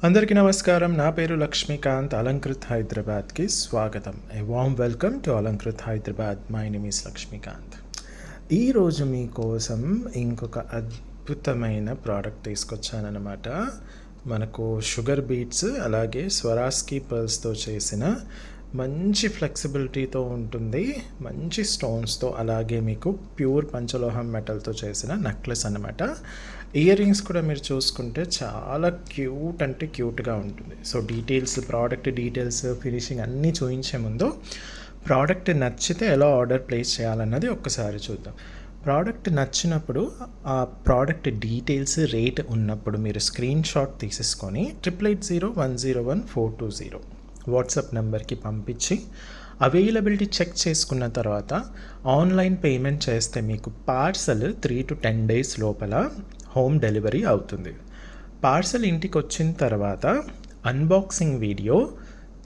అందరికీ నమస్కారం. నా పేరు లక్ష్మీకాంత్. అలంకృత్ హైదరాబాద్కి స్వాగతం. A warm welcome to Alankrit Hyderabad. My name is Lakshmikanth. ఈరోజు మీకోసం ఇంకొక అద్భుతమైన ప్రోడక్ట్ తీసుకొచ్చానన్నమాట. మనకు షుగర్ బీట్స్ అలాగే స్వరాస్కీ పర్ల్స్తో చేసిన మంచి ఫ్లెక్సిబిలిటీతో ఉంటుంది, మంచి స్టోన్స్తో, అలాగే మీకు ప్యూర్ పంచలోహం మెటల్తో చేసిన నెక్లెస్ అన్నమాట. ఇయర్ రింగ్స్ కూడా మీరు చూసుకుంటే చాలా క్యూట్ అంటే క్యూట్గా ఉంటుంది. సో ప్రోడక్ట్ డీటెయిల్స్, ఫినిషింగ్ అన్నీ చూపించే ముందు ప్రోడక్ట్ నచ్చితే ఎలా ఆర్డర్ ప్లేస్ చేయాలన్నది ఒక్కసారి చూద్దాం. ప్రోడక్ట్ నచ్చినప్పుడు ఆ ప్రోడక్ట్ డీటెయిల్స్, రేట్ ఉన్నప్పుడు మీరు స్క్రీన్ షాట్ తీసేసుకొని 8801011420 వాట్సాప్ నెంబర్కి పంపించి అవైలబిలిటీ చెక్ చేసుకున్న తర్వాత ఆన్లైన్ పేమెంట్ చేస్తే మీకు పార్సల్ 3 to 10 days లోపల హోమ్ డెలివరీ అవుతుంది. పార్సల్ ఇంటికి వచ్చిన తర్వాత అన్బాక్సింగ్ వీడియో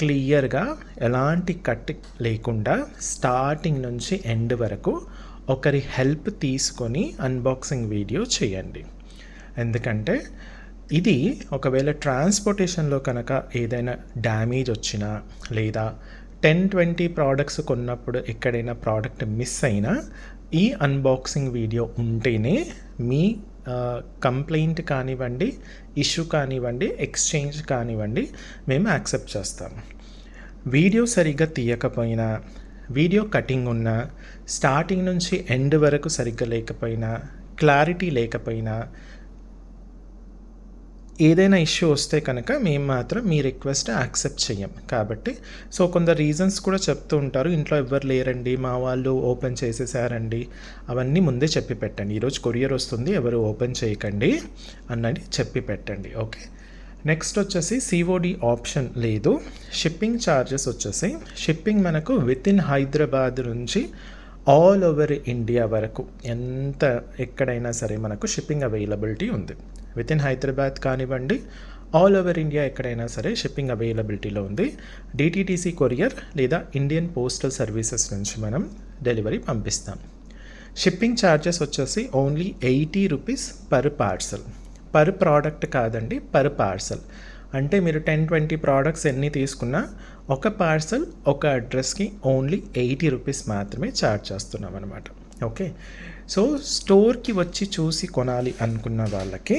క్లియర్గా, ఎలాంటి కట్ లేకుండా స్టార్టింగ్ నుంచి ఎండ్ వరకు ఒకరి హెల్ప్ తీసుకొని అన్బాక్సింగ్ వీడియో చేయండి. ఎందుకంటే ఇది ఒకవేళ ట్రాన్స్పోర్టేషన్లో కనుక ఏదైనా డ్యామేజ్ వచ్చినా లేదా 10-20 ప్రోడక్ట్స్ కొన్నప్పుడు ఎక్కడైనా ప్రోడక్ట్ మిస్ అయినా ఈ అన్బాక్సింగ్ వీడియో ఉంటేనే మీ కంప్లైంట్ కానివ్వండి, ఇష్యూ కానివ్వండి, ఎక్స్చేంజ్ కానివ్వండి, మేము యాక్సెప్ట్ చేస్తాము. వీడియో సరిగ్గా తీయకపోయినా, వీడియో కటింగ్ ఉన్నా, స్టార్టింగ్ నుంచి ఎండ్ వరకు సరిగ్గా లేకపోయినా, క్లారిటీ లేకపోయినా, ఏదైనా ఇష్యూ వస్తే కనుక మేము మాత్రం మీ రిక్వెస్ట్ యాక్సెప్ట్ చేయం. కాబట్టి కొందరు రీజన్స్ కూడా చెప్తూ ఉంటారు, ఇంట్లో ఎవ్వరు లేరండి, మా వాళ్ళు ఓపెన్ చేసేసారండి. అవన్నీ ముందే చెప్పి పెట్టండి. ఈరోజు కొరియర్ వస్తుంది, ఎవరు ఓపెన్ చేయకండి అన్నది చెప్పి పెట్టండి. ఓకే. నెక్స్ట్ వచ్చేసి సిఓడి ఆప్షన్ లేదు. షిప్పింగ్ ఛార్జెస్ వచ్చేసి షిప్పింగ్ మనకు విత్ ఇన్ హైదరాబాద్ నుంచి ఆల్ ఓవర్ ఇండియా వరకు ఎక్కడైనా సరే మనకు షిప్పింగ్ అవైలబిలిటీ ఉంది. విత్ ఇన్ హైదరాబాద్ కానివ్వండి, ఆల్ ఓవర్ ఇండియా ఎక్కడైనా సరే షిప్పింగ్ అవైలబిలిటీలో ఉంది. డిటిడిసి కొరియర్ లేదా ఇండియన్ పోస్టల్ సర్వీసెస్ నుంచి మనం డెలివరీ పంపిస్తాం. షిప్పింగ్ ఛార్జెస్ వచ్చేసి only 80 rupees per parcel. Per product కాదండి, పర్ పార్సల్. అంటే మీరు 10-20 ప్రోడక్ట్స్ ఎన్ని తీసుకున్నా ఒక పార్సల్ ఒక అడ్రస్కి ఓన్లీ 80 రూపీస్ మాత్రమే ఛార్జ్ చేస్తున్నాం అనమాట. ఓకే. స్టోర్కి వచ్చి చూసి కొనాలి అనుకున్న వాళ్ళకి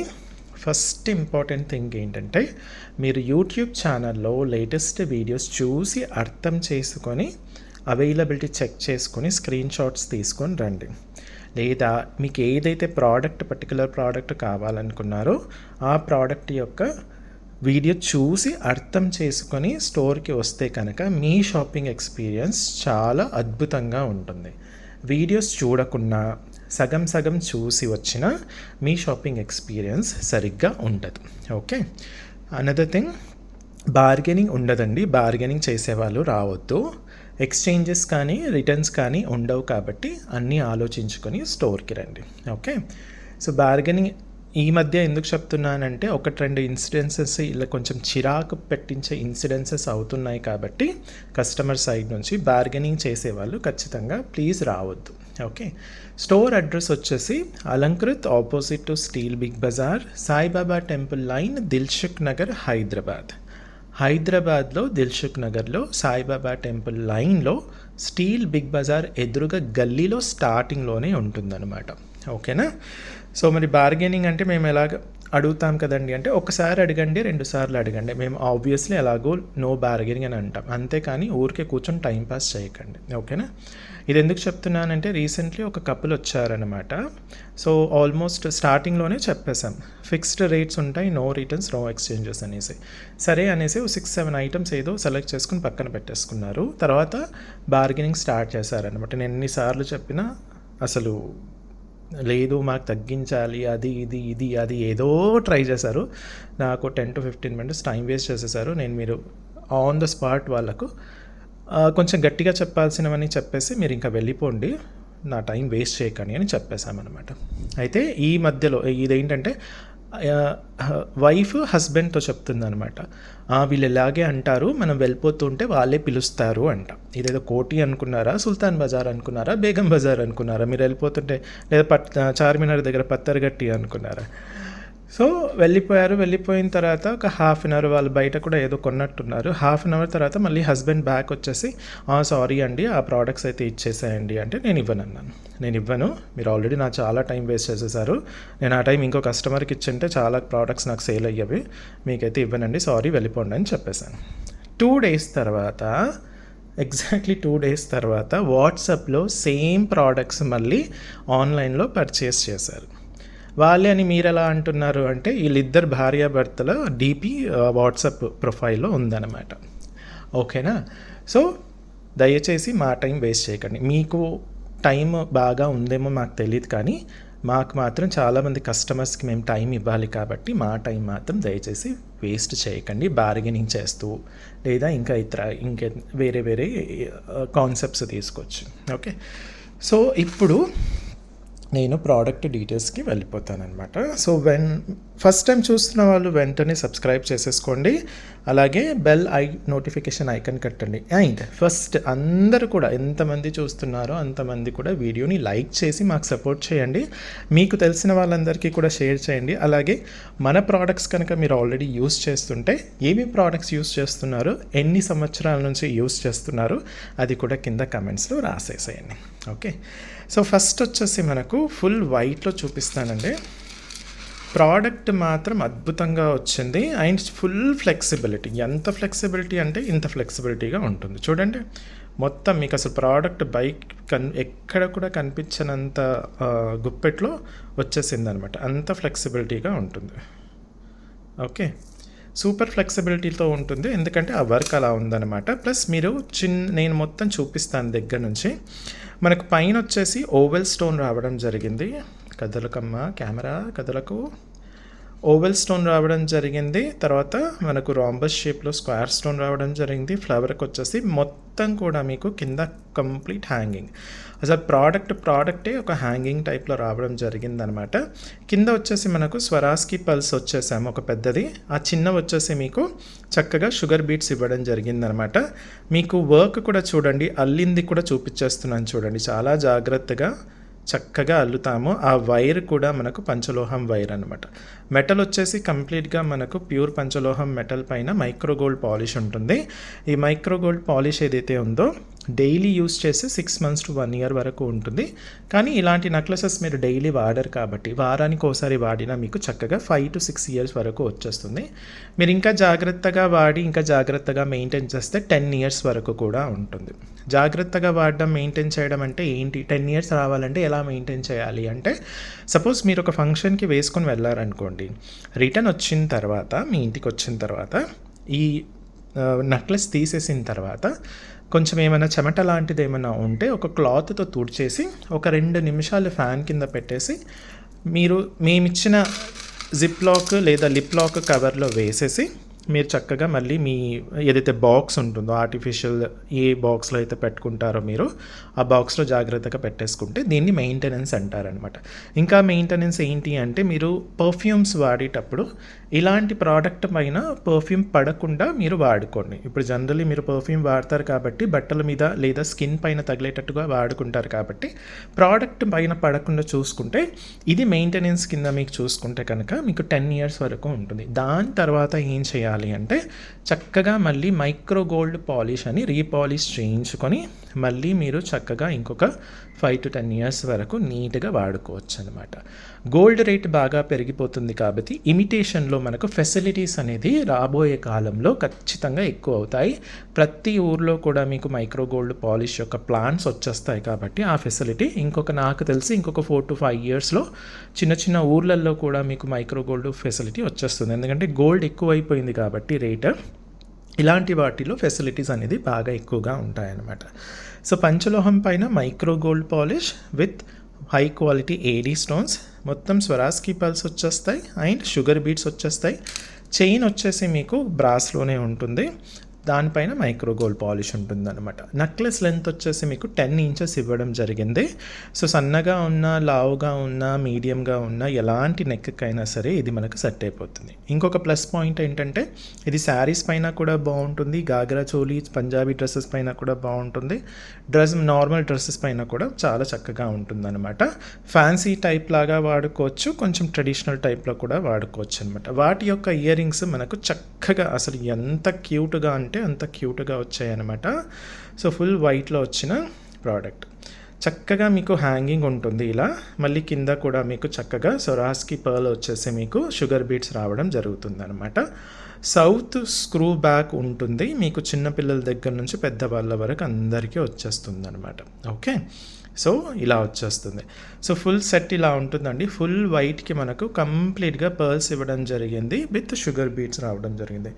ఫస్ట్ ఇంపార్టెంట్ థింగ్ ఏంటంటే, మీరు యూట్యూబ్ ఛానల్లో లేటెస్ట్ వీడియోస్ చూసి అర్థం చేసుకొని అవైలబిలిటీ చెక్ చేసుకొని స్క్రీన్ షాట్స్ తీసుకొని రండి. లేదా మీకు ఏదైతే పర్టికులర్ ప్రోడక్ట్ కావాలనుకున్నారో ఆ ప్రోడక్ట్ యొక్క వీడియో చూసి అర్థం చేసుకొని స్టోర్కి వస్తే కనుక మీ షాపింగ్ ఎక్స్పీరియన్స్ చాలా అద్భుతంగా ఉంటుంది. వీడియోస్ చూడకుండా సగం చూసి వచ్చిన మీ షాపింగ్ ఎక్స్పీరియన్స్ సరిగ్గా ఉండదు. ఓకే. అనదర్ థింగ్, బార్గెనింగ్ ఉండదండి. బార్గెనింగ్ చేసేవాళ్ళు రావద్దు. ఎక్స్చేంజెస్ కానీ రిటర్న్స్ కానీ ఉండవు. కాబట్టి అన్నీ ఆలోచించుకొని స్టోర్కి రండి. ఓకే. బార్గెనింగ్ ఈ మధ్య ఎందుకు చెప్తున్నానంటే, 1-2 ఇన్సిడెన్సెస్ ఇలా కొంచెం చిరాకు పెట్టించే ఇన్సిడెన్సెస్ అవుతున్నాయి. కాబట్టి కస్టమర్ సైడ్ నుంచి బార్గెనింగ్ చేసేవాళ్ళు ఖచ్చితంగా ప్లీజ్ రావద్దు. ఓకే. స్టోర్ అడ్రస్ వచ్చేసి Alankrit, opposite to steel Big Bazaar, Saibaba temple line, Dilsukh Nagar, హైదరాబాద్లో దిల్సుఖ్ నగర్లో సాయిబాబా టెంపుల్ లైన్లో స్టీల్ బిగ్ బజార్ ఎదురుగా గల్లీలో స్టార్టింగ్లోనే ఉంటుందన్నమాట. ఓకేనా. మరి బార్గెనింగ్ అంటే మేము ఎలాగ అడుగుతాం కదండి అంటే, ఒకసారి అడగండి, 2 సార్లు అడగండి. మేము ఆబ్వియస్లీ ఎలాగో నో బార్గెనింగ్ అని అంటాం. అంతేకాని ఊరికే కూర్చొని టైంపాస్ చేయకండి. ఓకేనా. ఇది ఎందుకు చెప్తున్నానంటే, రీసెంట్లీ ఒక కపుల్ వచ్చారనమాట. ఆల్మోస్ట్ స్టార్టింగ్లోనే చెప్పేశాం, ఫిక్స్డ్ రేట్స్ ఉంటాయి, నో రిటర్న్స్, నో ఎక్స్చేంజెస్ అనేసి. సరే అనేసి 6-7 ఐటమ్స్ ఏదో సెలెక్ట్ చేసుకుని పక్కన పెట్టేసుకున్నారు. తర్వాత బార్గెనింగ్ స్టార్ట్ చేశారనమాట. నేను ఎన్నిసార్లు చెప్పినా అసలు లేదు, మాకు తగ్గించాలి, అది ఇది ఏదో ట్రై చేశారు. నాకు 10 to 15 minutes టైం వేస్ట్ చేసేసారు. మీరు ఆన్ ద స్పాట్ వాళ్ళకు కొంచెం గట్టిగా చెప్పాల్సినవని చెప్పేసి మీరు ఇంకా వెళ్ళిపోండి, నా టైం వేస్ట్ చేయకండి అని చెప్పేశామన్నమాట. అయితే ఈ మధ్యలో ఇదేంటంటే, వైఫ్ హస్బెండ్తో చెప్తుందనమాట, వీళ్ళు ఎలాగే అంటారు, మనం వెళ్ళిపోతుంటే వాళ్ళే పిలుస్తారు అంట. ఇదేదో కోటి అనుకున్నారా, సుల్తాన్ బజార్ అనుకున్నారా, బేగం బజార్ అనుకున్నారా, మీరు వెళ్ళిపోతుంటే, లేదా చార్మినార్ దగ్గర పత్తర్గట్టి అనుకున్నారా? సో వెళ్ళిపోయిన తర్వాత ఒక హాఫ్ అన్ అవర్ వాళ్ళు బయట కూడా ఏదో కొన్నట్టున్నారు. హాఫ్ అన్ అవర్ తర్వాత మళ్ళీ హస్బెండ్ బ్యాక్ వచ్చేసి సారీ అండి ఆ ప్రోడక్ట్స్ అయితే ఇచ్చేసేయండి అంటే నేను ఇవ్వనన్నాను. నేను ఇవ్వను, మీరు ఆల్రెడీ నా చాలా టైం వేస్ట్ చేసేసారు, నేను ఆ టైం ఇంకో కస్టమర్కి ఇచ్చింటే చాలా ప్రోడక్ట్స్ నాకు సేల్ అయ్యేవి, మీకైతే ఇవ్వనండి, సారీ వెళ్ళిపోండి అని చెప్పేశాను. 2 days తర్వాత ఎగ్జాక్ట్లీ 2 days తర్వాత వాట్సాప్లో సేమ్ ప్రోడక్ట్స్ మళ్ళీ ఆన్లైన్లో పర్చేస్ చేశారు. వాళ్ళే అని మీరు ఎలా అంటున్నారు అంటే వీళ్ళిద్దరు భార్యాభర్తల డీపీ వాట్సాప్ ప్రొఫైల్లో ఉందన్నమాట. ఓకేనా? సో దయచేసి మా టైం వేస్ట్ చేయకండి. మీకు టైం బాగా ఉందేమో మాకు తెలియదు, కానీ మాకు మాత్రం చాలామంది కస్టమర్స్కి మేము టైం ఇవ్వాలి కాబట్టి మా టైం మాత్రం దయచేసి వేస్ట్ చేయకండి బార్గెనింగ్ చేస్తూ లేదా ఇంకా వేరే కాన్సెప్ట్స్ తీసుకోవచ్చు. ఓకే, సో ఇప్పుడు నేను ప్రోడక్ట్ డీటెయిల్స్కి వెళ్ళిపోతానమాట. సో ఫస్ట్ టైం చూస్తున్న వాళ్ళు వెంటనే సబ్స్క్రైబ్ చేసేసుకోండి, అలాగే బెల్ నోటిఫికేషన్ ఐకన్ కట్టండి. అండ్ ఫస్ట్ అందరూ కూడా ఎంతమంది చూస్తున్నారో అంతమంది కూడా వీడియోని లైక్ చేసి మాకు సపోర్ట్ చేయండి. మీకు తెలిసిన వాళ్ళందరికీ కూడా షేర్ చేయండి. అలాగే మన ప్రోడక్ట్స్ కనుక మీరు ఆల్రెడీ యూస్ చేస్తుంటే ఏమి ప్రోడక్ట్స్ యూస్ చేస్తున్నారు, ఎన్ని సంవత్సరాల నుంచి యూస్ చేస్తున్నారు అది కూడా కింద కమెంట్స్లో రాసేసేయండి. ఓకే, సో ఫస్ట్ వచ్చేసి మనకు ఫుల్ వైట్లో చూపిస్తానండి. ప్రోడక్ట్ మాత్రం అద్భుతంగా వచ్చింది అండ్ ఫుల్ ఫ్లెక్సిబిలిటీ. ఎంత ఫ్లెక్సిబిలిటీ అంటే ఇంత ఫ్లెక్సిబిలిటీగా ఉంటుంది. చూడండి, మొత్తం మీకు అసలు ప్రోడక్ట్ ఎక్కడ కూడా కనిపించనంత గుప్పెట్లో వచ్చేసింది అనమాట. అంత ఫ్లెక్సిబిలిటీగా ఉంటుంది. ఓకే, సూపర్ ఫ్లెక్సిబిలిటీతో ఉంటుంది, ఎందుకంటే ఆ వర్క్ అలా ఉందన్నమాట. ప్లస్ మీరు నేను మొత్తం చూపిస్తాను దగ్గర నుంచి. మనకు పైన వచ్చేసి ఓవెల్ స్టోన్ రావడం జరిగింది. కదలకమ్మ కెమెరా కదలకు. ఓవెల్ స్టోన్ రావడం జరిగింది. తర్వాత మనకు రాంబస్ షేప్లో స్క్వేర్ స్టోన్ రావడం జరిగింది. ఫ్లవర్కి వచ్చేసి మొత్తం కూడా మీకు కింద కంప్లీట్ హ్యాంగింగ్. అసలు ప్రోడక్టే ఒక హ్యాంగింగ్ టైప్లో రావడం జరిగిందనమాట. కింద వచ్చేసి మనకు స్వరాస్కి పల్స్ వచ్చేసాము ఒక పెద్దది, ఆ చిన్న వచ్చేసి మీకు చక్కగా షుగర్ బీట్స్ ఇవ్వడం జరిగిందనమాట. మీకు వర్క్ కూడా చూడండి, అల్లింది కూడా చూపించేస్తున్నాను చూడండి, చాలా జాగ్రత్తగా చక్కగా అల్లుతాము. ఆ వైర్ కూడా మనకు పంచలోహం వైర్ అనమాట. మెటల్ వచ్చేసి కంప్లీట్గా మనకు ప్యూర్ పంచలోహం మెటల్ పైన మైక్రో గోల్డ్ పాలిష్ ఉంటుంది. ఈ మైక్రో గోల్డ్ పాలిష్ ఏదైతే ఉందో డైలీ యూస్ చేసి 6 months to 1 year వరకు ఉంటుంది. కానీ ఇలాంటి నెక్లెసెస్ మీరు డైలీ వాడరు కాబట్టి వారానికి ఒకసారి వాడినా మీకు చక్కగా 5 to 6 years వరకు వచ్చేస్తుంది. మీరు ఇంకా జాగ్రత్తగా వాడి ఇంకా జాగ్రత్తగా మెయింటైన్ చేస్తే 10 years వరకు కూడా ఉంటుంది. జాగ్రత్తగా వాడడం మెయింటైన్ చేయడం అంటే ఏంటి? 10 years రావాలంటే ఎలా మెయింటైన్ చేయాలి అంటే, సపోజ్ మీరు ఒక ఫంక్షన్కి వేసుకొని వెళ్ళారనుకోండి, రిటర్న్ వచ్చిన తర్వాత మీ ఇంటికి వచ్చిన తర్వాత ఈ నెక్లెస్ తీసేసిన తర్వాత కొంచెం ఏమైనా చెమట లాంటిది ఏమైనా ఉంటే ఒక క్లాత్తో తుడిచేసి ఒక 2 నిమిషాలు ఫ్యాన్ కింద పెట్టేసి మేమిచ్చిన జిప్ లాక్ లేదా లిప్ లాక్ కవర్లో వేసేసి మీరు చక్కగా మళ్ళీ మీ ఏదైతే బాక్స్ ఉంటుందో ఆర్టిఫిషియల్ ఏ బాక్స్లో అయితే పెట్టుకుంటారో మీరు ఆ బాక్స్లో జాగ్రత్తగా పెట్టేసుకుంటే దీన్ని మెయింటెనెన్స్ అంటారనమాట. ఇంకా మెయింటెనెన్స్ ఏంటి అంటే, మీరు పర్ఫ్యూమ్స్ వాడేటప్పుడు ఇలాంటి ప్రోడక్ట్ పైన పర్ఫ్యూమ్ పడకుండా మీరు వాడుకోండి. ఇప్పుడు జనరల్లీ మీరు పర్ఫ్యూమ్ వాడతారు కాబట్టి బట్టల మీద లేదా స్కిన్ పైన తగిలేటట్టుగా వాడుకుంటారు కాబట్టి ప్రోడక్ట్ పైన పడకుండా చూసుకుంటే ఇది మెయింటెనెన్స్ కింద మీకు చూసుకుంటే కనుక మీకు 10 years వరకు ఉంటుంది. దాని తర్వాత ఏం చేయాలి అంటే, చక్కగా మళ్ళీ మైక్రో గోల్డ్ పాలిష్ అని రీపాలిష్ చేయించుకొని మళ్ళీ మీరు చక్కగా ఇంకొక 5 to 10 years వరకు నీట్గా వాడుకోవచ్చు అనమాట. గోల్డ్ రేట్ బాగా పెరిగిపోతుంది కాబట్టి ఇమిటేషన్లో మనకు ఫెసిలిటీస్ అనేది రాబోయే కాలంలో ఖచ్చితంగా ఎక్కువ అవుతాయి. ప్రతి ఊర్లో కూడా మీకు మైక్రో గోల్డ్ పాలిష్ యొక్క ప్లాంట్స్ వచ్చేస్తాయి కాబట్టి ఆ ఫెసిలిటీ నాకు తెలిసి ఇంకొక 4 to 5 yearsలో చిన్న చిన్న ఊర్లలో కూడా మీకు మైక్రో గోల్డ్ ఫెసిలిటీ వచ్చేస్తుంది. ఎందుకంటే గోల్డ్ ఎక్కువైపోయింది కాబట్టి రేట్, ఇలాంటి వాటిలో ఫెసిలిటీస్ అనేది బాగా ఎక్కువగా ఉంటాయన్నమాట. సో పంచలోహం పైన micro gold polish with high quality AD stones, మొత్తం స్వరాస్కి పల్స్ వచ్చేస్తాయి అండ్ షుగర్ బీట్స్ వచ్చేస్తాయి. చైన్ వచ్చేసి మీకు బ్రాస్లోనే ఉంటుంది. దానిపైన మైక్రో గోల్డ్ పాలిష్ ఉంటుందన్నమాట. నెక్లెస్ లెంత్ వచ్చేసి మీకు 10 ఇంచెస్ ఇవ్వడం జరిగింది. సో సన్నగా ఉన్న, లావుగా ఉన్న, మీడియంగా ఉన్న ఎలాంటి నెక్కైనా సరే ఇది మనకు సెట్ అయిపోతుంది. ఇంకొక ప్లస్ పాయింట్ ఏంటంటే ఇది శారీస్ పైన కూడా బాగుంటుంది, గాగ్రా చోలీ పంజాబీ డ్రెస్సెస్ పైన కూడా బాగుంటుంది, నార్మల్ డ్రెస్సెస్ పైన కూడా చాలా చక్కగా ఉంటుందన్నమాట. ఫ్యాన్సీ టైప్ లాగా వాడుకోవచ్చు, కొంచెం ట్రెడిషనల్ టైప్లో కూడా వాడుకోవచ్చు అనమాట. వాటి యొక్క ఇయర్ రింగ్స్ మనకు చక్కగా అసలు ఎంత క్యూట్గా అంటే అంత క్యూట్గా వచ్చాయన్నమాట. సో ఫుల్ వైట్లో వచ్చిన ప్రోడక్ట్. చక్కగా మీకు హ్యాంగింగ్ ఉంటుంది ఇలా. మళ్ళీ కింద కూడా మీకు చక్కగా సొరాస్కి పర్ల్ వచ్చేసి మీకు షుగర్ బీట్స్ రావడం జరుగుతుంది అనమాట. సౌత్ స్క్రూ బ్యాక్ ఉంటుంది మీకు, చిన్నపిల్లల దగ్గర నుంచి పెద్దవాళ్ళ వరకు అందరికీ వచ్చేస్తుంది అనమాట. ఓకే, సో ఇలా వచ్చేస్తుంది. సో ఫుల్ సెట్ ఇలా ఉంటుందండి. ఫుల్ వైట్కి మనకు కంప్లీట్గా పర్ల్స్ ఇవ్వడం జరిగింది, విత్ షుగర్ బీట్స్ రావడం జరిగింది.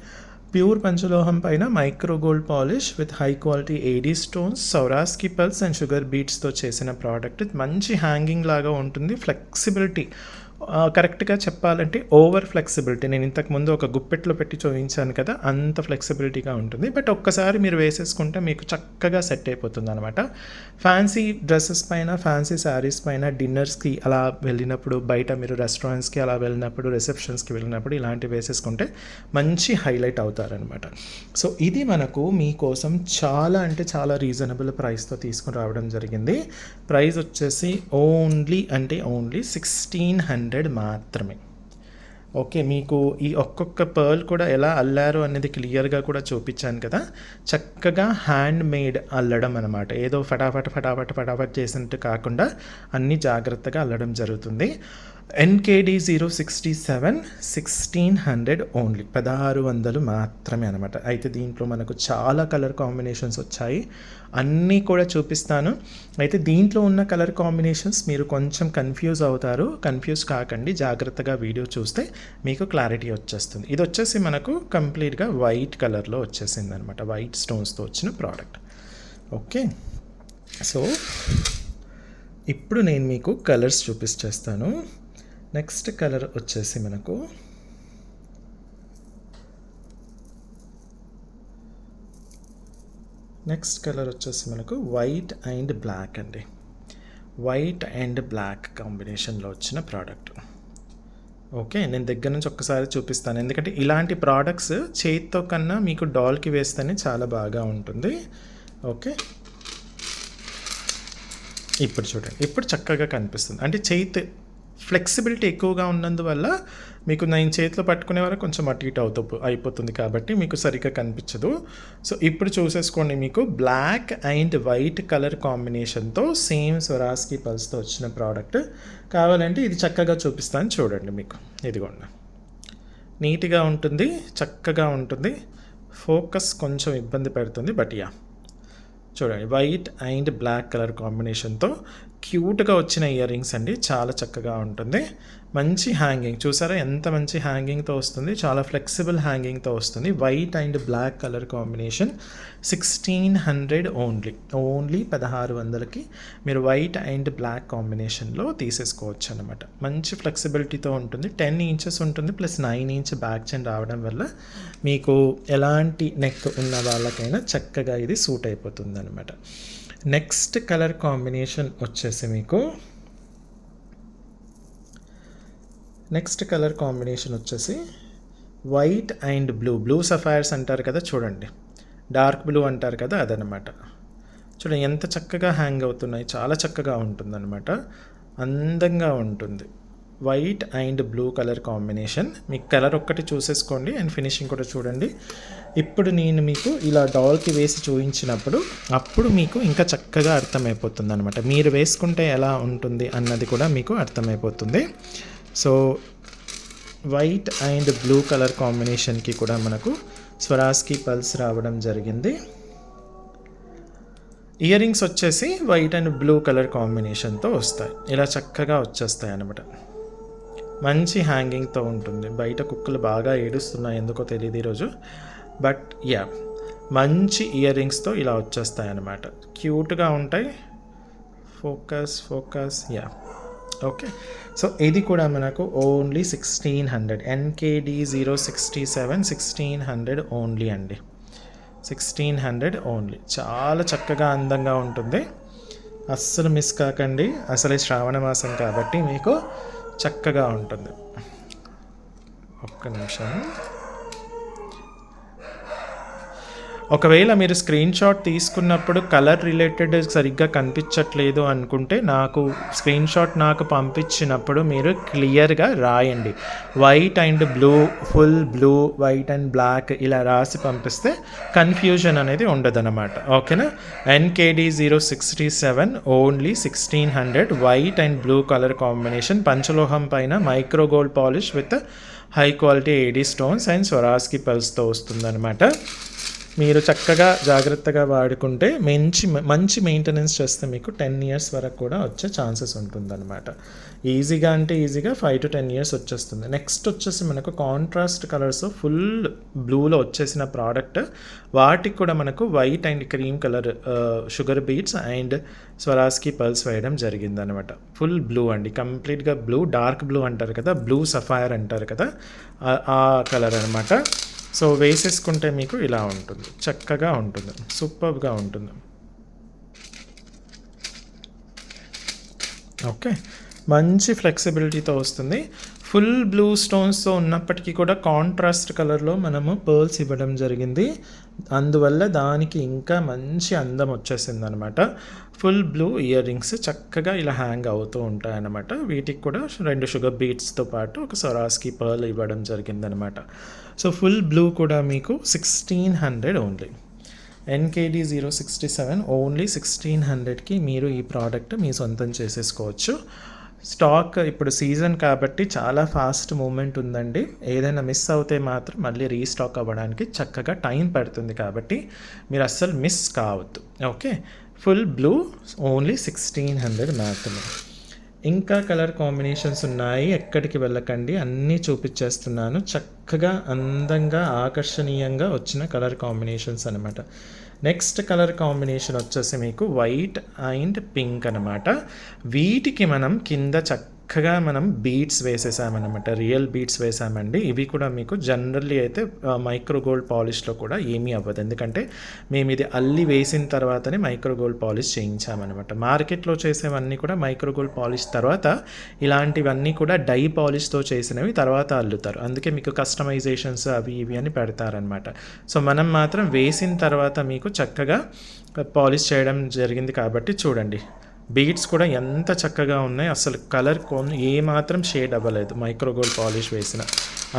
ప్యూర్ పంచలోహం పైన micro gold polish with high quality AD stones, Swarovski pearls and sugar బీట్స్తో చేసిన ప్రోడక్ట్. మంచి హ్యాంగింగ్ లాగా ఉంటుంది, ఫ్లెక్సిబిలిటీ కరెక్ట్గా చెప్పాలంటే ఓవర్ ఫ్లెక్సిబిలిటీ. నేను ఇంతకుముందు ఒక గుప్పెట్లో పెట్టి చూపించాను కదా, అంత ఫ్లెక్సిబిలిటీగా ఉంటుంది. బట్ ఒక్కసారి మీరు వేసేసుకుంటే మీకు చక్కగా సెట్ అయిపోతుంది అనమాట. ఫ్యాన్సీ డ్రెస్సెస్ పైన, ఫ్యాన్సీ శారీస్ పైన, డిన్నర్స్కి అలా వెళ్ళినప్పుడు, బయట మీరు రెస్టారెంట్స్కి అలా వెళ్ళినప్పుడు, రిసెప్షన్స్కి వెళ్ళినప్పుడు ఇలాంటివి వేసేసుకుంటే మంచి హైలైట్ అవుతారనమాట. సో ఇది మనకు మీకోసం చాలా అంటే చాలా రీజనబుల్ ప్రైస్తో తీసుకుని రావడం జరిగింది. ప్రైస్ వచ్చేసి ఓన్లీ 1600 మాత్రమే. ఓకే, మీకు ఈ ఒక్కొక్క పర్ల్ కూడా ఎలా అల్లారు అనేది క్లియర్గా కూడా చూపించాను కదా. చక్కగా హ్యాండ్ మేడ్ అల్లడం అనమాట. ఏదో ఫటాఫట్ చేసినట్టు కాకుండా అన్నీ జాగ్రత్తగా అల్లడం జరుగుతుంది. NKD 067 1600 ఓన్లీ, 1600 మాత్రమే అనమాట. అయితే దీంట్లో మనకు చాలా కలర్ కాంబినేషన్స్ వచ్చాయి, అన్నీ కూడా చూపిస్తాను. అయితే దీంట్లో ఉన్న కలర్ కాంబినేషన్స్ మీరు కొంచెం కన్ఫ్యూజ్ అవుతారు. కన్ఫ్యూజ్ కాకండి, జాగ్రత్తగా వీడియో చూస్తే మీకు క్లారిటీ వచ్చేస్తుంది. ఇది వచ్చేసి మనకు కంప్లీట్గా వైట్ కలర్లో వచ్చేసింది అనమాట, వైట్ స్టోన్స్తో వచ్చిన ప్రోడక్ట్. ఓకే, సో ఇప్పుడు నేను మీకు కలర్స్ చూపించేస్తాను. నెక్స్ట్ కలర్ వచ్చేసి మనకు వైట్ అండ్ బ్లాక్ అండి. వైట్ అండ్ బ్లాక్ కాంబినేషన్లో వచ్చిన ప్రోడక్ట్. ఓకే, నేను దగ్గర నుంచి ఒక్కసారి చూపిస్తాను, ఎందుకంటే ఇలాంటి ప్రోడక్ట్స్ చేతితో కన్నా మీకు డాల్కి వేస్తేనే చాలా బాగా ఉంటుంది. ఓకే, ఇప్పుడు చూడండి, ఇప్పుడు చక్కగా కనిపిస్తుంది. అంటే చేతి ఫ్లెక్సిబిలిటీ ఎక్కువగా ఉన్నందువల్ల మీకు నేను చేతిలో పట్టుకునే వరకు కొంచెం అటు ఇటు అయిపోతుంది కాబట్టి మీకు సరిగ్గా కనిపించదు. సో ఇప్పుడు చూసేసుకోండి, మీకు బ్లాక్ అండ్ వైట్ కలర్ కాంబినేషన్తో సేమ్ స్వరాస్కి పల్స్తో వచ్చిన ప్రోడక్ట్. కావాలంటే ఇది చక్కగా చూపిస్తాను చూడండి. మీకు ఇదిగోండి, నీట్గా ఉంటుంది, చక్కగా ఉంటుంది. ఫోకస్ కొంచెం ఇబ్బంది పెడుతుంది, బట్ యా చూడండి, వైట్ అండ్ బ్లాక్ కలర్ కాంబినేషన్తో క్యూట్గా వచ్చిన ఇయర్ రింగ్స్ అండి. చాలా చక్కగా ఉంటుంది. మంచి హ్యాంగింగ్ చూసారా, ఎంత మంచి హ్యాంగింగ్తో వస్తుంది, చాలా ఫ్లెక్సిబుల్ హ్యాంగింగ్తో వస్తుంది. White and black colour combination 1600 only 1600కి మీరు వైట్ అండ్ బ్లాక్ కాంబినేషన్లో తీసేసుకోవచ్చు అనమాట. మంచి ఫ్లెక్సిబిలిటీతో ఉంటుంది. 10 ఇంచెస్ ఉంటుంది, ప్లస్ 9 ఇంచ్ బ్యాక్ చైన్ రావడం వల్ల మీకు ఎలాంటి నెక్ ఉన్న వాళ్ళకైనా చక్కగా ఇది సూట్ అయిపోతుంది అనమాట. నెక్స్ట్ కలర్ కాంబినేషన్ వచ్చేసి మీకు వైట్ అండ్ బ్లూ సఫైర్స్ అంటారు కదా, చూడండి డార్క్ బ్లూ అంటారు కదా, అదనమాట. చూడండి ఎంత చక్కగా హ్యాంగ్ అవుతున్నాయి, చాలా చక్కగా ఉంటుందన్నమాట, అందంగా ఉంటుంది. White and blue colour combination. మీకు కలర్ ఒక్కటి చూసేసుకోండి అండ్ ఫినిషింగ్ కూడా చూడండి. ఇప్పుడు నేను మీకు ఇలా డాల్కి వేసి చూపించినప్పుడు అప్పుడు మీకు ఇంకా చక్కగా అర్థమైపోతుంది అనమాట. మీరు వేసుకుంటే ఎలా ఉంటుంది అన్నది కూడా మీకు అర్థమైపోతుంది. So white and blue colour కాంబినేషన్కి కూడా మనకు స్వరాస్కి పల్స్ రావడం జరిగింది. ఇయర్ రింగ్స్ వచ్చేసి వైట్ అండ్ బ్లూ కలర్ కాంబినేషన్తో వస్తాయి, ఇలా చక్కగా వచ్చేస్తాయి అన్నమాట. మంచి హ్యాంగింగ్తో ఉంటుంది. బయట కుక్కలు బాగా ఏడుస్తున్నాయి, ఎందుకో తెలియదు ఈరోజు, బట్ యా మంచి ఇయర్ రింగ్స్తో ఇలా వచ్చేస్తాయి అన్నమాట. క్యూట్గా ఉంటాయి. Focus yeah okay. సో ఇది కూడా మనకు ఓన్లీ 1600, NKD 067 1600 ఓన్లీ అండి. 1600 ఓన్లీ. చాలా చక్కగా అందంగా ఉంటుంది, అస్సలు మిస్ కాకండి. అసలే శ్రావణ మాసం కాబట్టి మీకు చక్కగా ఉంటుంది. ఒక్క నిమిషం. ఒకవేళ మీరు స్క్రీన్ షాట్ తీసుకున్నప్పుడు కలర్ రిలేటెడ్ సరిగ్గా కనిపించట్లేదు అనుకుంటే స్క్రీన్ షాట్ నాకు పంపించినప్పుడు మీరు క్లియర్గా రాయండి. White and blue, full blue, white and black ఇలా రాసి పంపిస్తే కన్ఫ్యూజన్ అనేది ఉండదన్నమాట. ఓకేనా. NKD 067 only 1600 white and blue colour combination, పంచలోహం పైన micro gold polish with high quality AD stones and Swarovski పల్స్తో వస్తుందన్నమాట. మీరు చక్కగా జాగ్రత్తగా వాడుకుంటే మంచి మెయింటెనెన్స్ చేస్తే మీకు 10 years వరకు కూడా వచ్చే ఛాన్సెస్ ఉంటుందన్నమాట. ఈజీగా అంటే ఈజీగా 5 to 10 years వచ్చేస్తుంది. నెక్స్ట్ వచ్చేసి మనకు కాంట్రాస్ట్ కలర్స్ ఫుల్ బ్లూలో వచ్చేసిన ప్రోడక్ట్, వాటికి కూడా మనకు white and cream colour sugar beads and స్వరాస్కి pulse వేయడం జరిగిందనమాట. ఫుల్ బ్లూ అండి, కంప్లీట్గా బ్లూ, డార్క్ బ్లూ అంటారు కదా, బ్లూ సఫైర్ అంటారు కదా, ఆ కలర్ అనమాట. సో వేసేసుకుంటే మీకు ఇలా ఉంటుంది, చక్కగా ఉంటుంది, సూపర్గా ఉంటుంది. ఓకే, మంచి ఫ్లెక్సిబిలిటీతో వస్తుంది. ఫుల్ బ్లూ స్టోన్స్తో ఉన్నప్పటికీ కూడా కాంట్రాస్ట్ కలర్లో మనము పర్ల్స్ ఇవ్వడం జరిగింది, అందువల్ల దానికి ఇంకా మంచి అందం వచ్చేసింది అనమాట. ఫుల్ బ్లూ ఇయర్ రింగ్స్ చక్కగా ఇలా హ్యాంగ్ అవుతూ ఉంటాయన్నమాట. వీటికి కూడా 2 షుగర్ బీట్స్తో పాటు ఒక స్వరాస్కి పర్ల్ ఇవ్వడం జరిగిందనమాట. సో ఫుల్ బ్లూ కూడా మీకు 1600 ఓన్లీ. NKD 067 ఓన్లీ 1600కి మీరు ఈ ప్రోడక్ట్ మీ సొంతం చేసేసుకోవచ్చు. స్టాక్ ఇప్పుడు సీజన్ కాబట్టి చాలా ఫాస్ట్ మూమెంట్ ఉందండి. ఏదైనా మిస్ అవుతే మాత్రం మళ్ళీ రీస్టాక్ అవ్వడానికి చక్కగా టైం పడుతుంది, కాబట్టి మీరు అస్సలు మిస్ కావద్దు. ఓకే, ఫుల్ బ్లూ ఓన్లీ 1600 మాత్రమే. ఇంకా కలర్ కాంబినేషన్స్ ఉన్నాయి, ఎక్కడికి వెళ్ళకండి, అన్నీ చూపించేస్తున్నాను. చక్కగా అందంగా ఆకర్షణీయంగా వచ్చిన కలర్ కాంబినేషన్స్ అనమాట. నెక్స్ట్ కలర్ కాంబినేషన్ వచ్చేసి మీకు వైట్ అండ్ పింక్ అనమాట. వీటికి మనం కింద చక్కగా మనం బీడ్స్ వేసేసామన్నమాట, రియల్ బీడ్స్ వేసామండి. ఇవి కూడా మీకు జనరల్లీ అయితే మైక్రో గోల్డ్ పాలిష్లో కూడా ఏమీ అవ్వదు, ఎందుకంటే మేము ఇది అల్లి వేసిన తర్వాతనే మైక్రో గోల్డ్ పాలిష్ చేయించామన్నమాట. మార్కెట్లో చేసేవన్నీ కూడా మైక్రో గోల్డ్ పాలిష్ తర్వాత, ఇలాంటివన్నీ కూడా డై పాలిష్తో చేసినవి తర్వాత అల్లుతారు, అందుకే మీకు కస్టమైజేషన్స్ అవి ఇవి అని పెడతారనమాట. సో మనం మాత్రం వేసిన తర్వాత మీకు చక్కగా పాలిష్ చేయడం జరిగింది కాబట్టి చూడండి, బీడ్స్ కూడా ఎంత చక్కగా ఉన్నాయి, అసలు కలర్ ఏ మాత్రం షేడ్ అవ్వలేదు, మైక్రో గోల్డ్ పాలిష్ వేసిన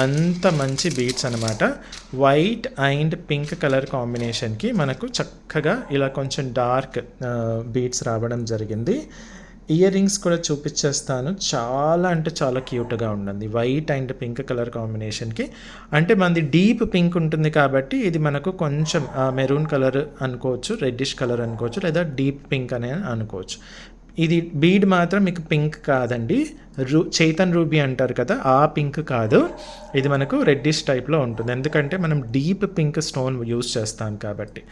అంత మంచి బీడ్స్ అనమాట. వైట్ అండ్ పింక్ కలర్ కాంబినేషన్కి మనకు చక్కగా ఇలా కొంచెం డార్క్ బీడ్స్ రావడం జరిగింది. ఇయర్ రింగ్స్ కూడా చూపించేస్తాను, చాలా అంటే చాలా క్యూట్గా ఉండండి. వైట్ అండ్ పింక్ కలర్ కాంబినేషన్కి, అంటే మనది డీప్ పింక్ ఉంటుంది కాబట్టి ఇది మనకు కొంచెం మెరూన్ కలర్ అనుకోవచ్చు, రెడ్డిష్ కలర్ అనుకోవచ్చు, లేదా డీప్ పింక్ అనే అనుకోవచ్చు. ఇది బీడ్ మాత్రం మీకు పింక్ కాదండి, చైతన్ రూబీ అంటారు కదా, ఆ పింక్ కాదు, ఇది మనకు రెడ్డిష్ టైప్లో ఉంటుంది, ఎందుకంటే మనం డీప్ పింక్ స్టోన్ యూస్ చేస్తాం కాబట్టి.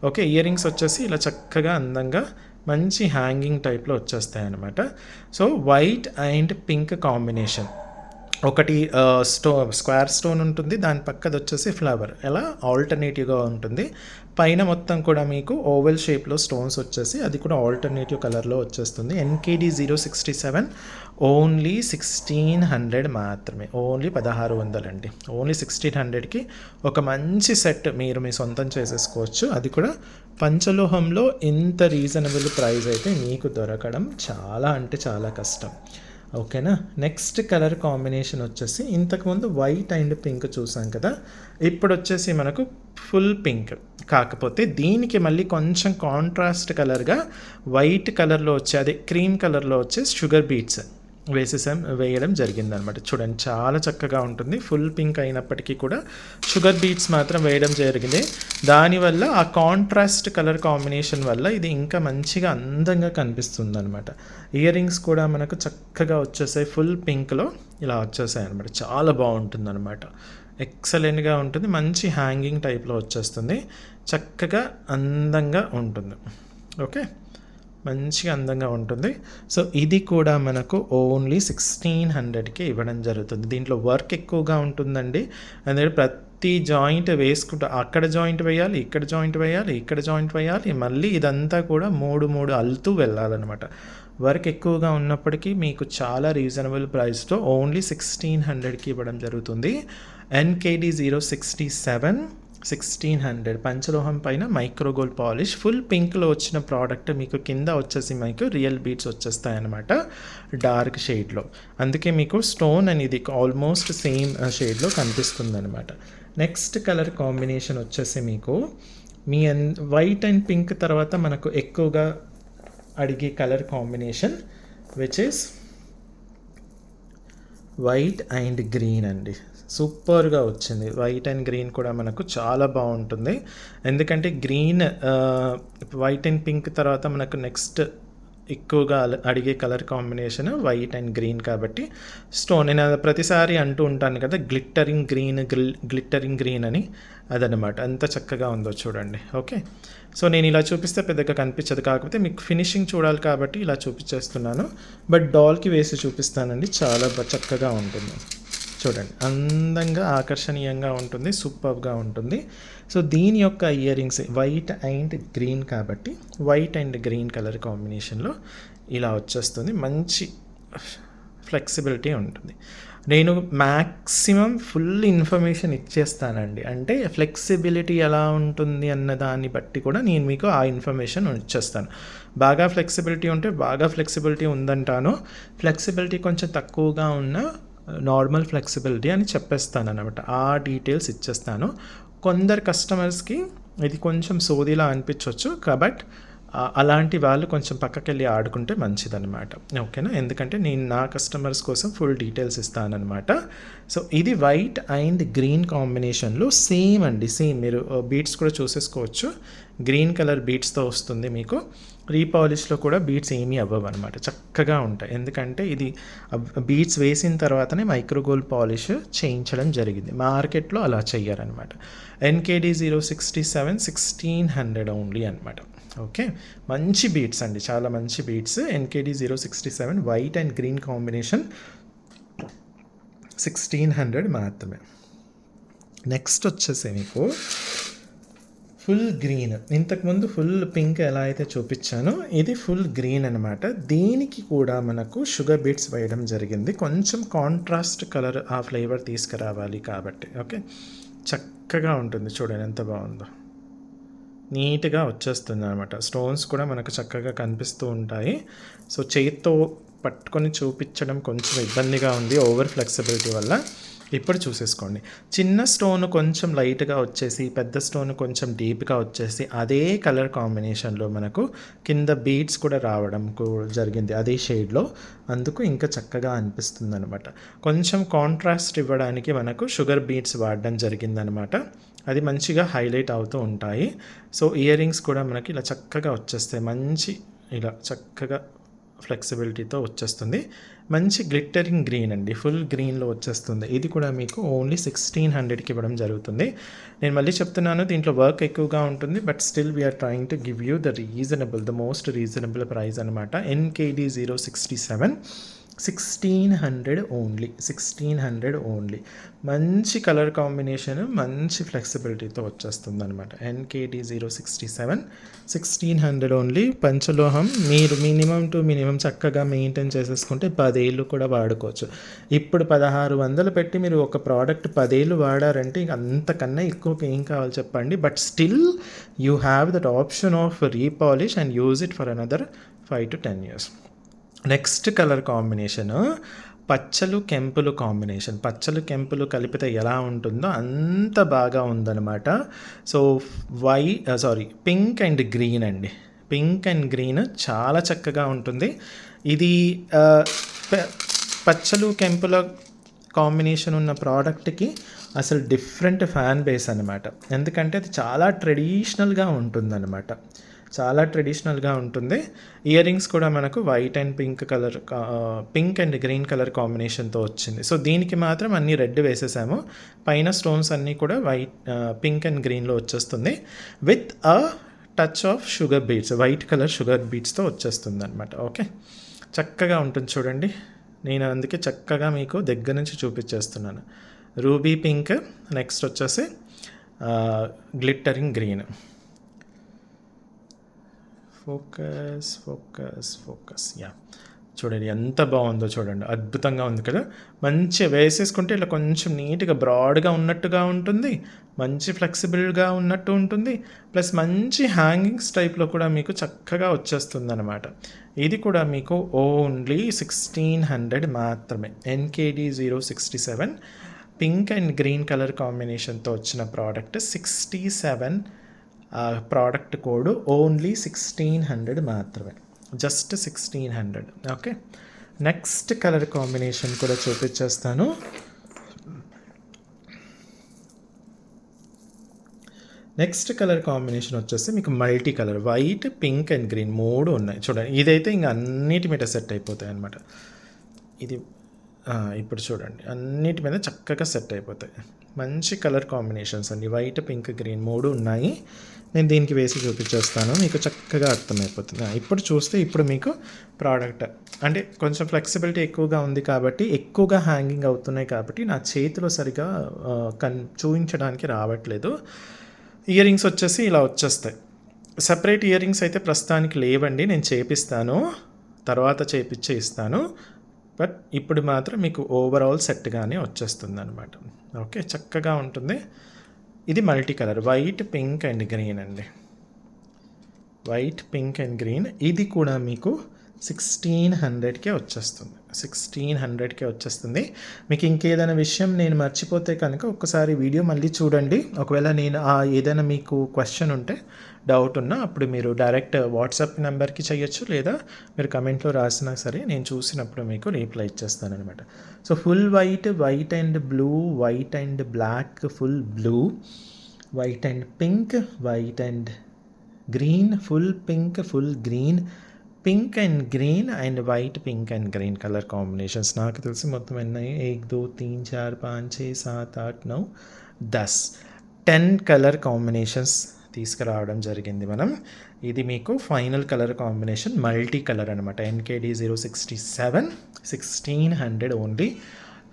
ఓకే, ఇయర్ రింగ్స్ వచ్చేసి ఇలా చక్కగా అందంగా మంచి హ్యాంగింగ్ టైప్లో వచ్చేస్తాయి అన్నమాట. So white and pink combination, ఒకటి స్క్వేర్ స్టోన్ ఉంటుంది, దాని పక్కది వచ్చేసి ఫ్లవర్, ఎలా ఆల్టర్నేటివ్గా ఉంటుంది. పైన మొత్తం కూడా మీకు ఓవెల్ షేప్లో స్టోన్స్ వచ్చేసి అది కూడా ఆల్టర్నేటివ్ కలర్లో వచ్చేస్తుంది. NKD 067 ఓన్లీ 1600 మాత్రమే, ఓన్లీ 1600 అండి. ఓన్లీ 1600కి ఒక మంచి సెట్ మీరు మీ సొంతం చేసేసుకోవచ్చు, అది కూడా పంచలోహంలో. ఇంత రీజనబుల్ ప్రైస్ అయితే మీకు దొరకడం చాలా అంటే చాలా కష్టం. ఓకేనా. నెక్స్ట్ కలర్ కాంబినేషన్ వచ్చేసి ఇంతకుముందు వైట్ అండ్ పింక్ చూసాం కదా, ఇప్పుడు వచ్చేసి మనకు ఫుల్ పింక్, కాకపోతే దీనికి మళ్ళీ కొంచెం కాంట్రాస్ట్ కలర్గా వైట్ కలర్లో వచ్చే, అదే క్రీమ్ కలర్లో వచ్చే షుగర్ బీట్స్ వేయడం జరిగిందనమాట. చూడండి చాలా చక్కగా ఉంటుంది, ఫుల్ పింక్ అయినప్పటికీ కూడా షుగర్ బీట్స్ మాత్రం వేయడం జరిగింది. దానివల్ల ఆ కాంట్రాస్ట్ కలర్ కాంబినేషన్ వల్ల ఇది ఇంకా మంచిగా అందంగా కనిపిస్తుంది అనమాట. ఇయర్ రింగ్స్ కూడా మనకు చక్కగా వచ్చేసాయి, ఫుల్ పింక్లో ఇలా వచ్చేసాయి అనమాట. చాలా బాగుంటుంది అనమాట, ఎక్సలెంట్గా ఉంటుంది, మంచి హ్యాంగింగ్ టైప్లో వచ్చేస్తుంది, చక్కగా అందంగా ఉంటుంది. ఓకే, మంచిగా అందంగా ఉంటుంది. సో ఇది కూడా మనకు ఓన్లీ 1600కి ఇవ్వడం జరుగుతుంది. దీంట్లో వర్క్ ఎక్కువగా ఉంటుందండి, అందుకే ప్రతి ప్రతి జాయింట్ వేసుకుంటూ అక్కడ జాయింట్ వేయాలి, ఇక్కడ జాయింట్ వేయాలి, ఇక్కడ జాయింట్ వేయాలి, మళ్ళీ ఇదంతా కూడా 3 అల్లుతూ వెళ్ళాలన్నమాట. వర్క్ ఎక్కువగా ఉన్నప్పటికీ మీకు చాలా రీజనబుల్ ప్రైస్తో ఓన్లీ 1600కి ఇవ్వడం జరుగుతుంది. NKD 067 1600 పంచలోహం పైన మైక్రోగోల్డ్ పాలిష్ ఫుల్ పింక్లో వచ్చిన ప్రోడక్ట్ మీకు కింద వచ్చేసి మీకు రియల్ బీడ్స్ వచ్చేస్తాయి అన్నమాట డార్క్ షేడ్లో. అందుకే మీకు స్టోన్ అనేది ఆల్మోస్ట్ సేమ్ షేడ్లో కనిపిస్తుంది అనమాట. నెక్స్ట్ కలర్ కాంబినేషన్ వచ్చేసి మీకు మీ వైట్ అండ్ పింక్ తర్వాత మనకు ఎక్కువగా అడిగే colour combination which is white and green అండి. సూపర్గా వచ్చింది. వైట్ అండ్ గ్రీన్ కూడా మనకు చాలా బాగుంటుంది. ఎందుకంటే గ్రీన్ వైట్ అండ్ పింక్ తర్వాత మనకు నెక్స్ట్ ఎక్కువగా అడిగే colour combination white and green కాబట్టి స్టోన్ నేను ప్రతిసారి అంటూ ఉంటాను కదా గ్లిట్టరింగ్ గ్రీన్ అని, అదనమాట. అంత చక్కగా ఉందో చూడండి. ఓకే, సో నేను ఇలా చూపిస్తే పెద్దగా కనిపించదు, కాకపోతే మీకు ఫినిషింగ్ చూడాలి కాబట్టి ఇలా చూపించేస్తున్నాను. బట్ డాల్కి వేసి చూపిస్తానండి, చాలా చక్కగా ఉంటుంది చూడండి. అందంగా ఆకర్షణీయంగా ఉంటుంది, సూపర్గా ఉంటుంది. సో దీని యొక్క ear rings white and green కాబట్టి వైట్ అండ్ గ్రీన్ కలర్ కాంబినేషన్లో ఇలా వచ్చేస్తుంది. మంచి ఫ్లెక్సిబిలిటీ ఉంటుంది. నేను మ్యాక్సిమం ఫుల్ ఇన్ఫర్మేషన్ ఇచ్చేస్తానండి. అంటే ఫ్లెక్సిబిలిటీ ఎలా ఉంటుంది అన్న దాన్ని బట్టి కూడా నేను మీకు ఆ ఇన్ఫర్మేషన్ ఇచ్చేస్తాను. బాగా ఫ్లెక్సిబిలిటీ ఉంటే బాగా ఫ్లెక్సిబిలిటీ ఉందంటాను, ఫ్లెక్సిబిలిటీ కొంచెం తక్కువగా ఉన్న నార్మల్ ఫ్లెక్సిబిలిటీ అని చెప్పేస్తాను అనమాట. ఆ డీటెయిల్స్ ఇచ్చేస్తాను. కొందరు కస్టమర్స్కి ఇది కొంచెం సోదిలా అనిపించవచ్చు, కాబట్టి అలాంటి వాళ్ళు కొంచెం పక్కకెళ్ళి ఆడుకుంటే మంచిదన్నమాట. ఓకేనా, ఎందుకంటే నేను నా కస్టమర్స్ కోసం ఫుల్ డీటెయిల్స్ ఇస్తానన్నమాట. సో ఇది వైట్ అండ్ గ్రీన్ కాంబినేషన్లో సేమ్ అండి, సేమ్ మీరు బీట్స్ కూడా చూసేసుకోవచ్చు. గ్రీన్ కలర్ బీట్స్తో వస్తుంది మీకు. రీపాలిష్లో కూడా బీట్స్ ఏమీ అవ్వవు అనమాట, చక్కగా ఉంటాయి. ఎందుకంటే ఇది బీట్స్ వేసిన తర్వాతనే మైక్రోగోల్డ్ పాలిష్ చేయించడం జరిగింది. మార్కెట్లో అలా చెయ్యారనమాట. NKD 067 1600 ఓన్లీ అనమాట. ఓకే, మంచి బీట్స్ అండి, చాలా మంచి beats. NKD 067 white and green combination 1600 మాత్రమే. నెక్స్ట్ వచ్చేసి మీకు ఫుల్ గ్రీన్. ఇంతకుముందు ఫుల్ పింక్ ఎలా అయితే చూపించానో ఇది ఫుల్ గ్రీన్ అనమాట. దీనికి కూడా మనకు షుగర్ బీట్స్ వేయడం జరిగింది, కొంచెం కాంట్రాస్ట్ కలర్ ఆ ఫ్లేవర్ తీసుకురావాలి కాబట్టి. ఓకే, చక్కగా ఉంటుంది చూడండి ఎంత బాగుందో, నీట్గా వచ్చేస్తుంది అనమాట. స్టోన్స్ కూడా మనకు చక్కగా కనిపిస్తూ ఉంటాయి. సో చేత్తో పట్టుకొని చూపించడం కొంచెం ఇబ్బందిగా ఉంది ఓవర్ ఫ్లెక్సిబిలిటీ వల్ల. ఇప్పుడు చూసేసుకోండి, చిన్న స్టోన్ కొంచెం లైట్గా వచ్చేసి పెద్ద స్టోన్ కొంచెం డీప్గా వచ్చేసి అదే కలర్ కాంబినేషన్లో మనకు కింద బీడ్స్ కూడా రావడం జరిగింది అదే షేడ్లో. అందుకు ఇంకా చక్కగా అనిపిస్తుంది అనమాట. కొంచెం కాంట్రాస్ట్ ఇవ్వడానికి మనకు షుగర్ బీడ్స్ వాడడం జరిగిందనమాట. అది మంచిగా హైలైట్ అవుతూ ఉంటాయి. సో ఇయర్ రింగ్స్ కూడా మనకి ఇలా చక్కగా వచ్చేస్తాయి, మంచి ఇలా చక్కగా ఫ్లెక్సిబిలిటీతో వచ్చేస్తుంది. మంచి గ్లిట్టరింగ్ గ్రీన్ అండి, ఫుల్ గ్రీన్లో వచ్చేస్తుంది. ఇది కూడా మీకు ఓన్లీ 1600కి ఇవ్వడం జరుగుతుంది. నేను మళ్ళీ చెప్తున్నాను, దీంట్లో వర్క్ ఎక్కువగా ఉంటుంది, but still we're trying to give you the most reasonable price అనమాట. NKD 067 1600 only, 1600 only. మంచి కలర్ కాంబినేషన్, మంచి ఫ్లెక్సిబిలిటీతో వచ్చేస్తుంది అనమాట. NKD 067 1600 only. పంచలోహం మీరు మినిమం చక్కగా మెయింటైన్ చేసేసుకుంటే 10 ఏళ్ళు కూడా వాడుకోవచ్చు. ఇప్పుడు 1600 పెట్టి మీరు ఒక ప్రోడక్ట్ 10 ఏళ్ళు వాడారంటే ఇంక అంతకన్నా ఎక్కువ ఏం కావాలి చెప్పండి. But still you have that option of repolish and use it for another 5 to 10 years. Next colour combination పచ్చలు కెంపులు కాంబినేషన్. పచ్చలు కెంపులు కలిపితే ఎలా ఉంటుందో అంత బాగా ఉందన్నమాట. సో పింక్ అండ్ గ్రీన్ అండి, పింక్ అండ్ గ్రీన్ చాలా చక్కగా ఉంటుంది. ఇది పచ్చలు కెంపుల కాంబినేషన్ ఉన్న ప్రోడక్ట్కి అసలు డిఫరెంట్ ఫ్యాన్ బేస్ అనమాట. ఎందుకంటే అది చాలా ట్రెడిషనల్గా ఉంటుందన్నమాట, చాలా ట్రెడిషనల్గా ఉంటుంది. ఇయర్ రింగ్స్ కూడా మనకు white and pink and green colour కాంబినేషన్తో వచ్చింది. సో దీనికి మాత్రం అన్ని రెడ్ వేసేసాము, పైన స్టోన్స్ అన్నీ కూడా పింక్ అండ్ గ్రీన్లో వచ్చేస్తుంది with a touch of sugar beads, white colour sugar బీడ్స్తో వచ్చేస్తుంది అనమాట. ఓకే, చక్కగా ఉంటుంది చూడండి. నేను అందుకే చక్కగా మీకు దగ్గర నుంచి చూపించేస్తున్నాను. రూబీ పింక్, నెక్స్ట్ వచ్చేసి గ్లిట్టరింగ్ గ్రీన్. ఫోకస్ యా, చూడండి ఎంత బాగుందో చూడండి, అద్భుతంగా ఉంది కదా. మంచిగా వేసేసుకుంటే ఇట్లా కొంచెం నీట్గా బ్రాడ్గా ఉన్నట్టుగా ఉంటుంది, మంచి ఫ్లెక్సిబుల్గా ఉన్నట్టు ఉంటుంది, ప్లస్ మంచి హ్యాంగింగ్స్ టైప్లో కూడా మీకు చక్కగా వచ్చేస్తుంది అనమాట. ఇది కూడా మీకు ఓన్లీ 1600 మాత్రమే. NKD 067 pink and green colour కాంబినేషన్తో వచ్చిన ప్రోడక్ట్ 67 ప్రోడక్ట్ కోడ్ ఓన్లీ 1600 మాత్రమే, just 1600. Okay, next colour combination కూడా చూపించేస్తాను. నెక్స్ట్ కలర్ కాంబినేషన్ వచ్చేసి మీకు multi colour, white, pink and green 3 ఉన్నాయి చూడండి. ఇదైతే ఇంకా అన్నిటి మీద సెట్ అయిపోతాయి అన్నమాట. ఇది ఇప్పుడు చూడండి అన్నిటి మీద చక్కగా సెట్ అయిపోతాయి. మంచి కలర్ కాంబినేషన్స్ అండి, వైట్, పింక్, గ్రీన్ 3 ఉన్నాయి. నేను దీనికి వేసి చూపించేస్తాను, మీకు చక్కగా అర్థమైపోతుంది. ఇప్పుడు చూస్తే ఇప్పుడు మీకు ప్రోడక్ట్ అంటే కొంచెం ఫ్లెక్సిబిలిటీ ఎక్కువగా ఉంది కాబట్టి ఎక్కువగా హ్యాంగింగ్ అవుతున్నాయి కాబట్టి నా చేతిలో సరిగా చూపించడానికి రావట్లేదు. ఇయర్ రింగ్స్ వచ్చేసి ఇలా వచ్చేస్తాయి. సపరేట్ ఇయర్ రింగ్స్ అయితే ప్రస్తుతానికి లేవండి, నేను చేపిస్తాను, తర్వాత చేపించి ఇస్తాను. బట్ ఇప్పుడు మాత్రం మీకు ఓవరాల్ సెట్గానే వచ్చేస్తుంది అనమాట. ఓకే, చక్కగా ఉంటుంది. ఇది multi colour, white, pink and green అండి, వైట్, పింక్ అండ్ గ్రీన్. ఇది కూడా మీకు 1600కే వచ్చేస్తుంది, 1600కే వచ్చేస్తుంది. మీకు ఇంకేదైనా విషయం నేను మర్చిపోతే కనుక ఒక్కసారి వీడియో మళ్ళీ చూడండి. ఒకవేళ నేను ఏదైనా మీకు క్వశ్చన్ ఉంటే, డౌట్ ఉన్నా అప్పుడు మీరు డైరెక్ట్ వాట్సాప్ నెంబర్కి చేయొచ్చు, లేదా మీరు కమెంట్లో రాసినా సరే నేను చూసినప్పుడు మీకు రీప్లై ఇచ్చేస్తాను అనమాట. So full white, white and blue, white and black, full blue, white and pink, white and green, full pink, full green, pink and green and white, pink and green colour combinations నాకు తెలిసి మొత్తం ఎన్నాయి 1 2 3 4 5 6 7 8 9 10 10 colour combinations తీసుకురావడం జరిగింది మనం. ఇది మీకు final colour combination multi colour అనమాట. NKD 067 1600 only.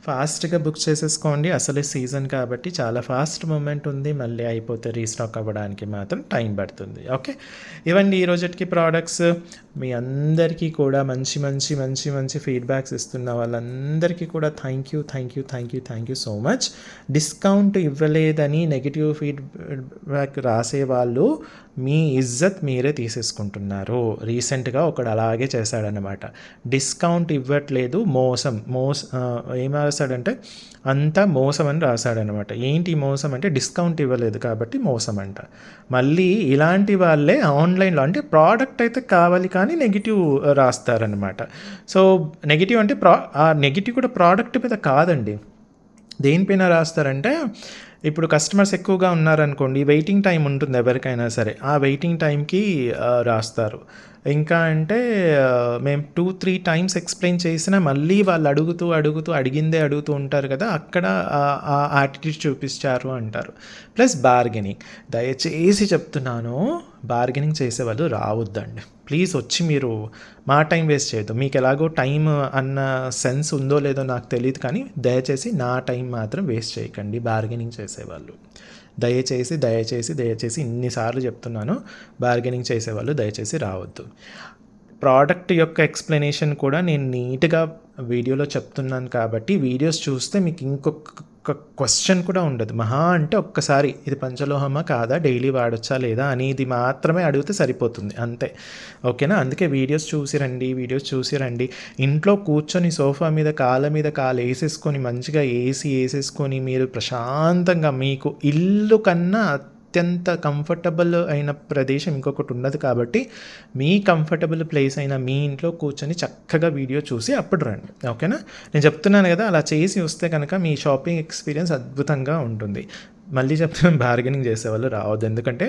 ఫాస్ట్గా బుక్ చేసేసుకోండి, అసలే సీజన్ కాబట్టి చాలా ఫాస్ట్ మూమెంట్ ఉంది. మళ్ళీ అయిపోతే రీస్టాక్ అవ్వడానికి మాత్రం టైం పడుతుంది. ఓకే, ఇవన్నీ ఈ రోజుకి ప్రోడక్ట్స్. మీ అందరికీ కూడా మంచి మంచి మంచి మంచి ఫీడ్బ్యాక్స్ ఇస్తున్న వాళ్ళందరికీ కూడా thank you so much. Discount ఇవ్వలేదని నెగిటివ్ ఫీడ్బ్యాక్ రాసేవాళ్ళు మీ ఇజ్జత్ మీరే తీసేసుకుంటున్నారు. రీసెంట్గా ఒకడు అలాగే చేశాడనమాట, డిస్కౌంట్ ఇవ్వట్లేదు, ఏం రాశాడంటే అంతా మోసం అని రాశాడనమాట. ఏంటి మోసం అంటే డిస్కౌంట్ ఇవ్వలేదు కాబట్టి మోసం అంట. మళ్ళీ ఇలాంటి వాళ్ళే ఆన్లైన్లో అంటే ప్రోడక్ట్ అయితే కావాలి కానీ నెగిటివ్ రాస్తారనమాట. సో నెగిటివ్ అంటే ఆ నెగిటివ్ కూడా ప్రోడక్ట్ మీద కాదండి, దేనిపైన రాస్తారంటే ఇప్పుడు కస్టమర్స్ ఎక్కువగా ఉన్నారనుకోండి, వెయిటింగ్ టైం ఉంటుంది ఎవరికైనా సరే, ఆ వెయిటింగ్ టైంకి రాస్తారు. ఇంకా అంటే మేము 2-3 టైమ్స్ ఎక్స్ప్లెయిన్ చేసినా మళ్ళీ వాళ్ళు అడిగిందే అడుగుతూ ఉంటారు కదా, అక్కడ ఆ యాటిట్యూడ్ చూపించారు అంటారు. ప్లస్ బార్గెనింగ్, దయచేసి చెప్తున్నాను, బార్గెనింగ్ చేసేవాళ్ళు రావద్దండి ప్లీజ్. వచ్చి మీరు మా టైం వేస్ట్ చేయొద్దు. మీకు ఎలాగో టైం అన్న సెన్స్ ఉందో లేదో నాకు తెలియదు, కానీ దయచేసి నా టైం మాత్రం వేస్ట్ చేయకండి బార్గెనింగ్ చేసేవాళ్ళు. దయచేసి ఇన్నిసార్లు చెప్తున్నాను, బార్గెనింగ్ చేసేవాళ్ళు దయచేసి రావద్దు. ప్రోడక్ట్ యొక్క ఎక్స్ప్లెనేషన్ కూడా నేను నీట్గా వీడియోలో చెప్తున్నాను కాబట్టి వీడియోస్ చూస్తే మీకు ఇంకొక క్వశ్చన్ కూడా ఉండదు. మహా అంటే ఒక్కసారి ఇది పంచలోహమా కాదా, డైలీ వాడొచ్చా లేదా అనేది మాత్రమే అడిగితే సరిపోతుంది అంతే. ఓకేనా? అందుకే వీడియోస్ చూసి రండి. ఇంట్లో కూర్చొని సోఫా మీద కాలు వేసేసుకొని మంచిగా వేసేసుకొని మీరు ప్రశాంతంగా, మీకు ఇల్లు కన్నా అత్యంత కంఫర్టబుల్ అయిన ప్రదేశం ఇంకొకటి ఉన్నది కాబట్టి మీ కంఫర్టబుల్ ప్లేస్ అయిన మీ ఇంట్లో కూర్చొని చక్కగా వీడియో చూసి అప్పుడు రండి. ఓకేనా? నేను చెప్తున్నాను కదా, అలా చేసి వస్తే కనుక మీ షాపింగ్ ఎక్స్పీరియన్స్ అద్భుతంగా ఉంటుంది. మళ్ళీ చెప్తున్నాను, బార్గెనింగ్ చేసేవాళ్ళు రావద్దు, ఎందుకంటే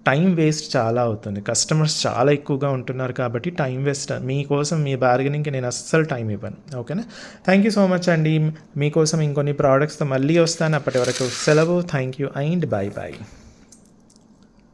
టైం వేస్ట్ చాలా అవుతుంది. కస్టమర్స్ చాలా ఎక్కువగా ఉంటున్నారు కాబట్టి టైం వేస్ట్. మీకోసం మీ బార్గెనింగ్కి నేను అస్సలు టైం ఇవ్వను. ఓకేనా? థ్యాంక్ యూ సో మచ్ అండి. మీకోసం ఇంకొన్ని ప్రోడక్ట్స్తో మళ్ళీ వస్తాను. అప్పటి వరకు సెలవు. Thank you and bye.